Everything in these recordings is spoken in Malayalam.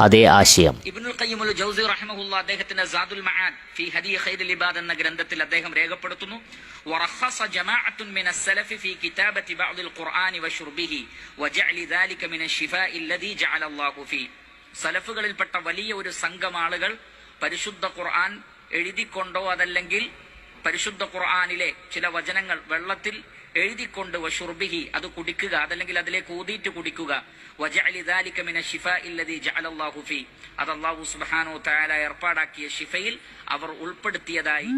അതേ ആശയം. ഇബ്നുൽ ഖയ്യിം അൽ ജൗസി റഹിമഹുല്ലാ അദ്ദേഹത്തിന്റെ സാദുൽ മആദ് ഫീ ഹദീ ഖൈറുൽ ഇബാദ് എന്ന ഗ്രന്ഥത്തിൽ അദ്ദേഹം രേഖപ്പെടുത്തുന്നു, വറഖസ ജമാഅത്തുൻ മിനസ് സലഫി ഫീ കിതാബത്തി ബഅദിൽ ഖുർആനി വശുർബിഹി വജഅലി ദാലിക മിനശ് ശിഫാഇ അല്ലദീ ജഅല അല്ലാഹു ഫീ. സലഫുകളിൽപ്പെട്ട വലിയ ഒരു സംഘം ആളുകൾ പരിശുദ്ധ ഖുർആൻ എഴുതിക്കൊണ്ടോ അതല്ലെങ്കിൽ പരിശുദ്ധ ഖുർആനിലെ ചില വചനങ്ങൾ വെള്ളത്തിൽ എഴുതിക്കൊണ്ട് വശുർബിഹി അത് കുടിക്കുക, അതല്ലെങ്കിൽ അതിലേക്ക് ഊതിയിട്ട് കുടിക്കുക, വജഅലി ദാലിക മിനശ് ശിഫാഇ അല്ലദീ ജഅല അല്ലാഹു ഫീ, അത് അല്ലാഹു സുബ്ഹാനഹു തആല ഏർപ്പാടാക്കിയ ശിഫയിൽ അവർ ഉൾപ്പെടുത്തിയതായി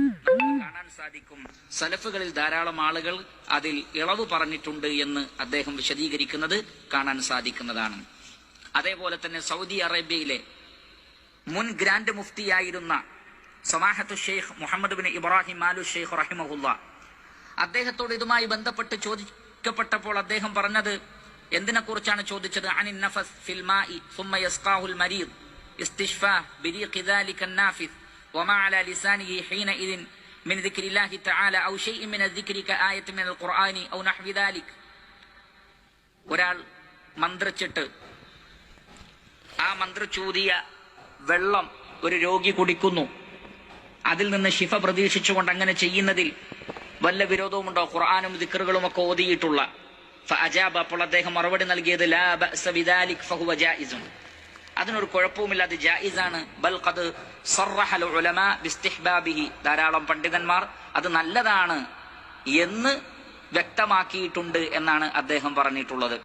കാണാൻ സാധിക്കും. സലഫുകളിൽ ധാരാളം ആളുകൾ അതിൽ ഇളവ് പറഞ്ഞിട്ടുണ്ട് എന്ന് അദ്ദേഹം വിശദീകരിക്കുന്നത് കാണാൻ സാധിക്കുന്നതാണ്. അതേപോലെ തന്നെ സൗദി അറേബ്യയിലെ മുൻ grand മുഫ്തിയായിരുന്ന സമാഹത്തു Sheikh Muhammad bin Ibrahim aloo Sheikh റഹിമഹുല്ലാ, അദ്ദേഹത്തോട് ഇതുമായി ബന്ധപ്പെട്ട് ചോദിക്കപ്പെട്ടപ്പോൾ അദ്ദേഹം പറഞ്ഞത് എന്തിനെക്കുറിച്ചാണ് ചോദിച്ചത്? അനിൻ നഫസ് ഫിൽ മാഇ സുമ്മ യസ്ഖാഹുൽ മരീദ് ഇസ്തിശ്ഫാ ബിരീഖി ദാലിക നാഫിസ് വമാ അലാ ലിസാനിഹി ഹീനഇദിൻ മിൻ ദിക്രില്ലാഹി തആല ഔ ഷൈഇൻ മിൻ അദ്ദിക്രി കആയത്തിൻ മിനൽ ഖുർആനി ഔ നഹ്വി ദാലിക്. ഒരാൾ മന്ത്രിച്ചിട്ട് ആ മന്ത്രിച്ചൂതിയ വെള്ളം ഒരു രോഗി കുടിക്കുന്നു, അതിൽ നിന്ന് ശിഫ പ്രതീക്ഷിച്ചുകൊണ്ട് അങ്ങനെ ചെയ്യുന്നതിൽ വല്ല വിരോധവുമുണ്ടോ? ഖുർആനും ദിക്റുകളും ഒക്കെ ഓതിയിട്ടുള്ള ഫഅജാബ, അപ്പോൾ അദ്ദേഹം മറുപടി നൽകിയത് ലാ ബഅസ ബിദാലിക് ഫഹുവ ജായിസുൻ, അതിനൊരു കുഴപ്പവുമില്ല, അത് ജായിസാണ്. ബൽ ഖദ് സറഹൽ ഉലമാ ബിസ്തിഹ്ബാബിഹി, ധാരാളം പണ്ഡിതന്മാർ അത് നല്ലതാണ് എന്ന് വ്യക്തമാക്കിയിട്ടുണ്ട് എന്നാണ് അദ്ദേഹം പറഞ്ഞിട്ടുള്ളത്.